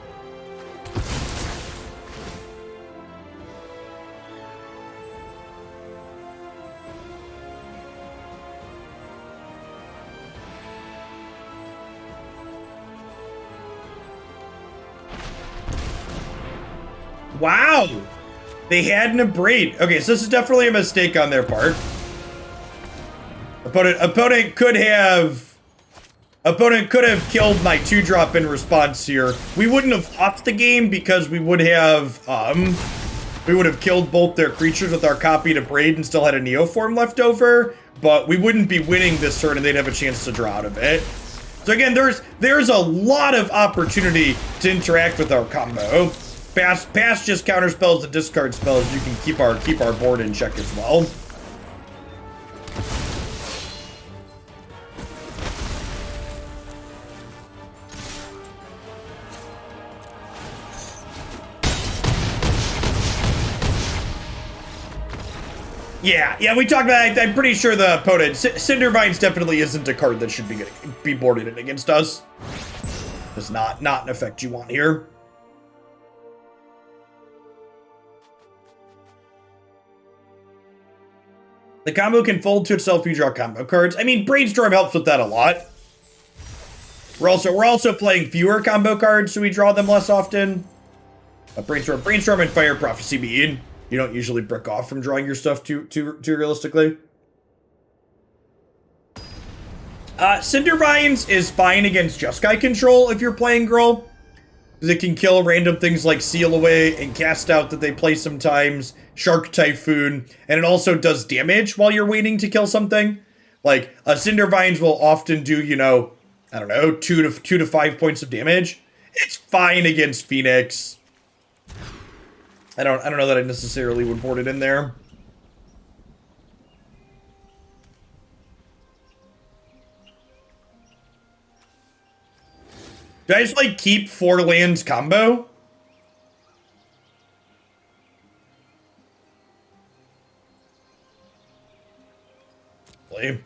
Wow! They had an Abrade. Okay, so this is definitely a mistake on their part. Opponent could have killed my 2-drop in response here. We wouldn't have lost the game because we would have killed both their creatures with our copied Abrade and still had a Neoform left over, but we wouldn't be winning this turn and they'd have a chance to draw out of it. So again, there's a lot of opportunity to interact with our combo. Pass just counter spells and discard spells. You can keep our board in check as well. Yeah, we talked about it. I'm pretty sure the opponent, Cindervines definitely isn't a card that should be boarded in against us. It's not an effect you want here. The combo can fold to itself if you draw combo cards. I mean, Brainstorm helps with that a lot. We're also playing fewer combo cards, so we draw them less often. Brainstorm and Fire Prophecy mean you don't usually brick off from drawing your stuff too realistically. Cindervines is fine against Jeskai control if you're playing Girl. Because it can kill random things like Seal Away and Cast Out that they play sometimes, Shark Typhoon, and it also does damage while you're waiting to kill something. Like, Cindervines will often do, you know, I don't know, 2 to 5 points of damage. It's fine against Phoenix. I don't know that I necessarily would board it in there. Do I just, like, keep 4 lands combo? Play.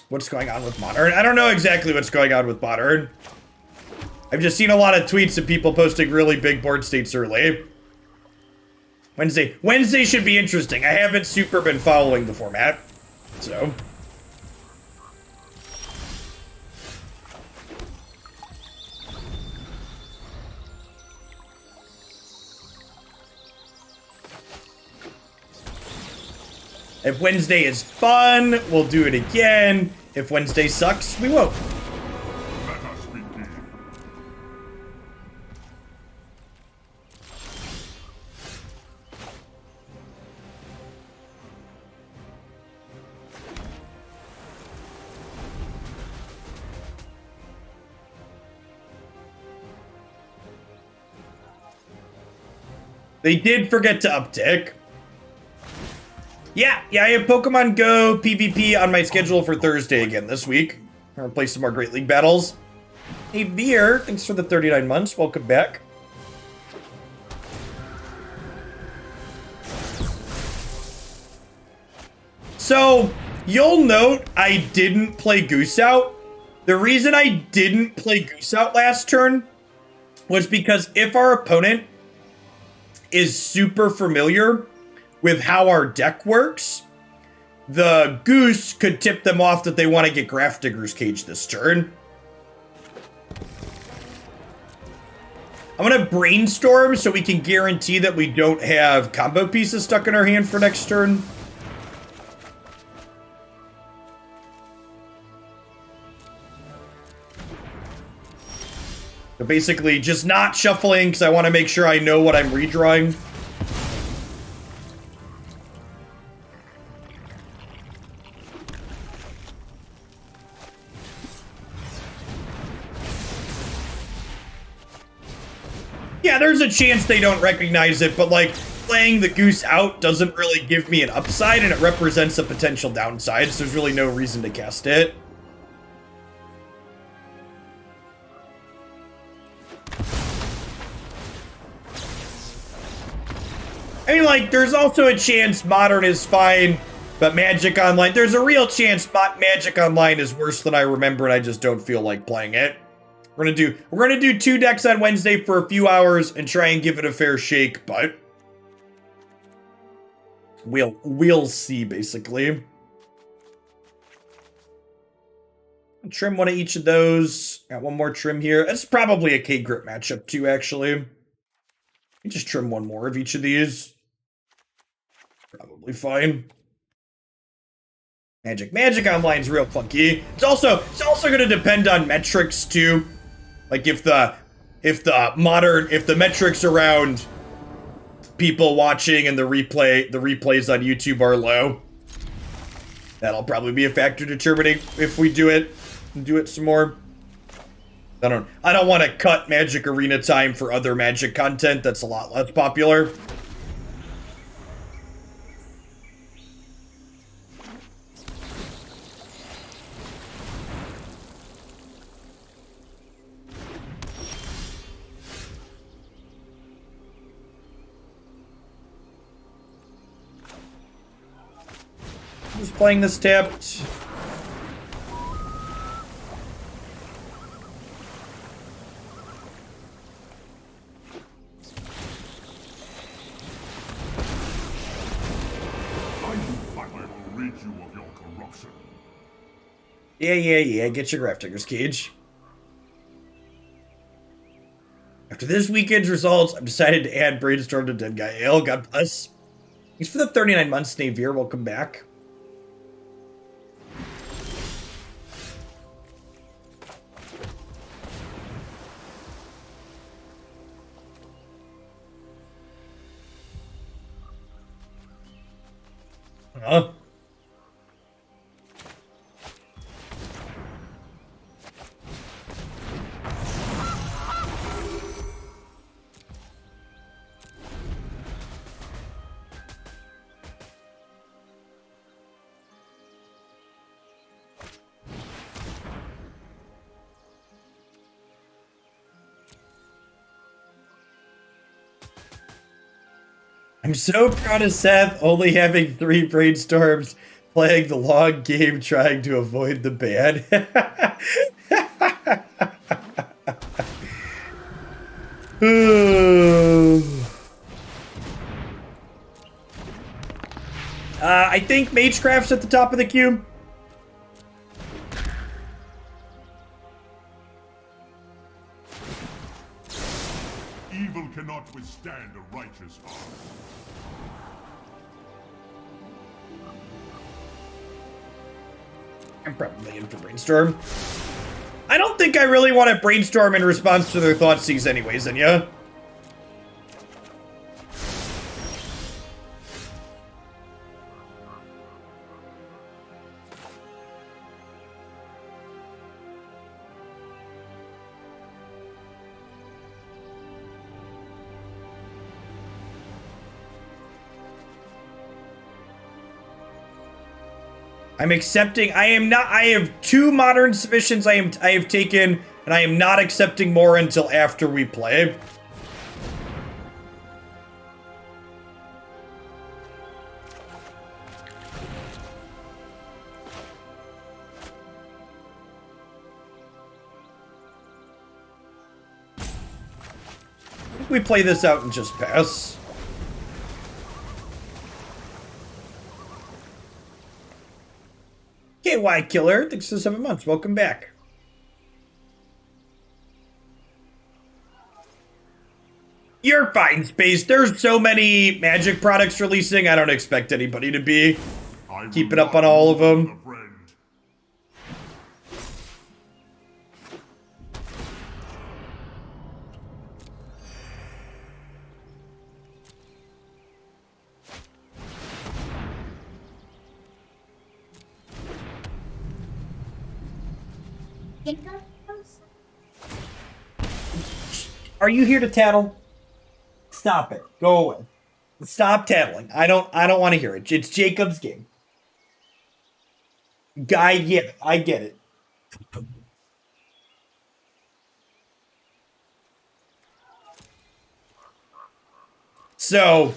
What's going on with Modern? I don't know exactly what's going on with Modern. I've just seen a lot of tweets of people posting really big board states early. Wednesday should be interesting. I haven't super been following the format, so... If Wednesday is fun, we'll do it again. If Wednesday sucks, we won't. They did forget to uptick. Yeah, I have Pokemon Go PvP on my schedule for Thursday again this week. I'm gonna play some more Great League battles. Hey, Veer, thanks for the 39 months. Welcome back. So, you'll note I didn't play Goose Out. The reason I didn't play Goose Out last turn was because if our opponent is super familiar with how our deck works, the Goose could tip them off that they want to get Grafdigger's Cage this turn. I'm going to Brainstorm so we can guarantee that we don't have combo pieces stuck in our hand for next turn. So basically, just not shuffling because I want to make sure I know what I'm redrawing. Yeah, there's a chance they don't recognize it, but like playing the Goose Out doesn't really give me an upside and it represents a potential downside, so there's really no reason to cast it. I mean, like, there's also a chance Modern is fine, but Magic Online, there's a real chance Magic Online is worse than I remember and I just don't feel like playing it. We're gonna do 2 decks on Wednesday for a few hours and try and give it a fair shake, but we'll see basically. I'll trim one of each of those. Got one more trim here. That's probably a K-Grip matchup too, actually. Just trim one more of each of these. Probably fine. Magic Online's real clunky. It's also gonna depend on metrics too. Like if the metrics around people watching and the replays on YouTube are low, that'll probably be a factor determining if we do it and do it some more. I don't want to cut Magic Arena time for other Magic content that's a lot less popular. playing this tapped. Yeah. Get your Grafdigger's Cage. After this weekend's results, I've decided to add Brainstorm to Dead Guy Ale. God bless. Thanks for the 39 months, Navier. Welcome back. Huh? I'm so proud of Seth only having 3 brainstorms, playing the long game, trying to avoid the ban. I think Magecraft's at the top of the queue. Evil cannot withstand a righteous heart. I'm probably in for Brainstorm. I don't think I really want to Brainstorm in response to their Thoughtseize anyways, then yeah. I'm accepting. I am not. I have 2 modern submissions I have taken, and I am not accepting more until after we play. I think we play this out and just pass. KY Killer, thanks for 7 months. Welcome back. You're fine, Space. There's so many Magic products releasing, I don't expect anybody to be keeping up on all of them. Are you here to tattle? Stop it. Go away. Stop tattling. I don't want to hear it. It's Jacob's game. I get it. So,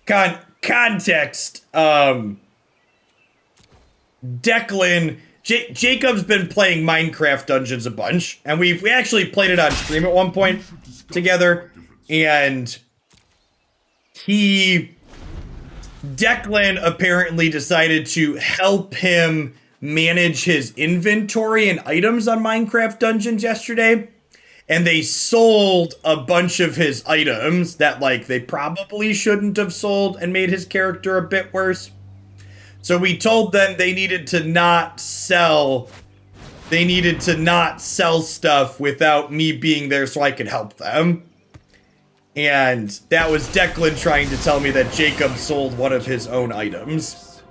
context. Declan. Jacob's been playing Minecraft Dungeons a bunch, and we actually played it on stream at one point together, and Declan apparently decided to help him manage his inventory and items on Minecraft Dungeons yesterday, and they sold a bunch of his items that, like, they probably shouldn't have sold and made his character a bit worse. So we told them they needed to not sell stuff without me being there so I could help them. And that was Declan trying to tell me that Jacob sold one of his own items.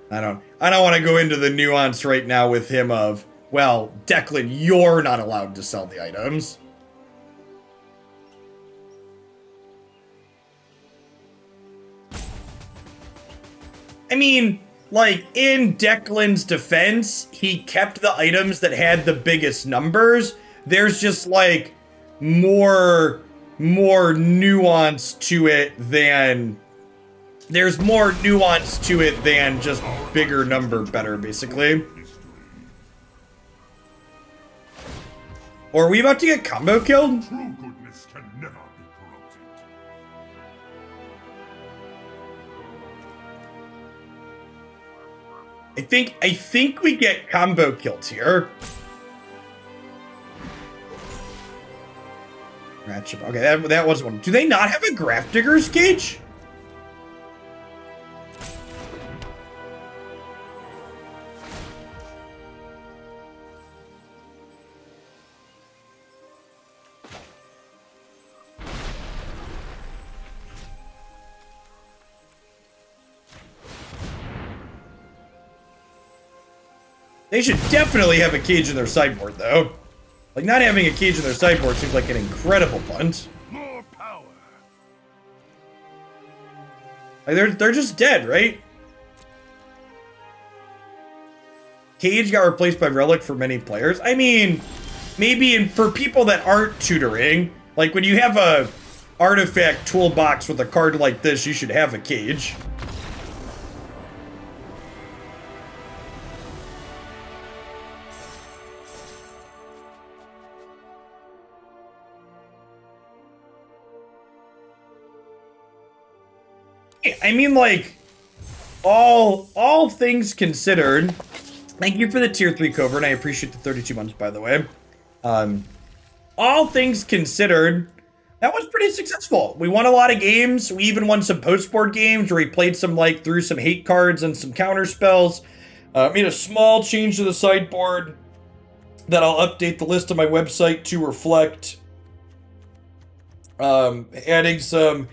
I don't want to go into the nuance right now with him of, well, Declan, you're not allowed to sell the items. I mean, like, in Declan's defense, he kept the items that had the biggest numbers. There's just, like, more more nuance to it than... There's more nuance to it than just bigger number better, basically. Or are we about to get combo killed? True goodness can never be corrupted. I think we get combo killed here. Ratchet. Okay, that was one. Do they not have a Grafdigger's Cage? They should definitely have a cage in their sideboard, though. Like, not having a cage in their sideboard seems like an incredible punt. More power. Like, they're just dead, right? Cage got replaced by Relic for many players. I mean, maybe for people that aren't tutoring, like when you have a artifact toolbox with a card like this, you should have a cage. I mean, like, all things considered, thank you for the tier 3 cover, and I appreciate the 32 months, by the way. All things considered, that was pretty successful. We won a lot of games. We even won some post-board games where we played some, like, through some hate cards and some counter spells. Made a small change to the sideboard that I'll update the list on my website to reflect. Adding some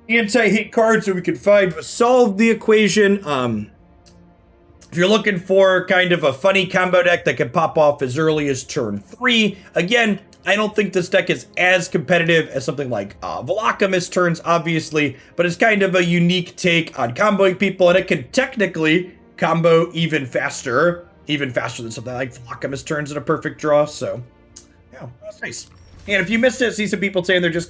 anti-hate cards so we could solve the equation. If you're looking for kind of a funny combo deck that can pop off as early as turn 3, again, I don't think this deck is as competitive as something like Velocamist turns, obviously, but it's kind of a unique take on comboing people, and it can technically combo even faster than something like Velocamist turns in a perfect draw, so yeah, that's nice. And if you missed it, see some people saying they're just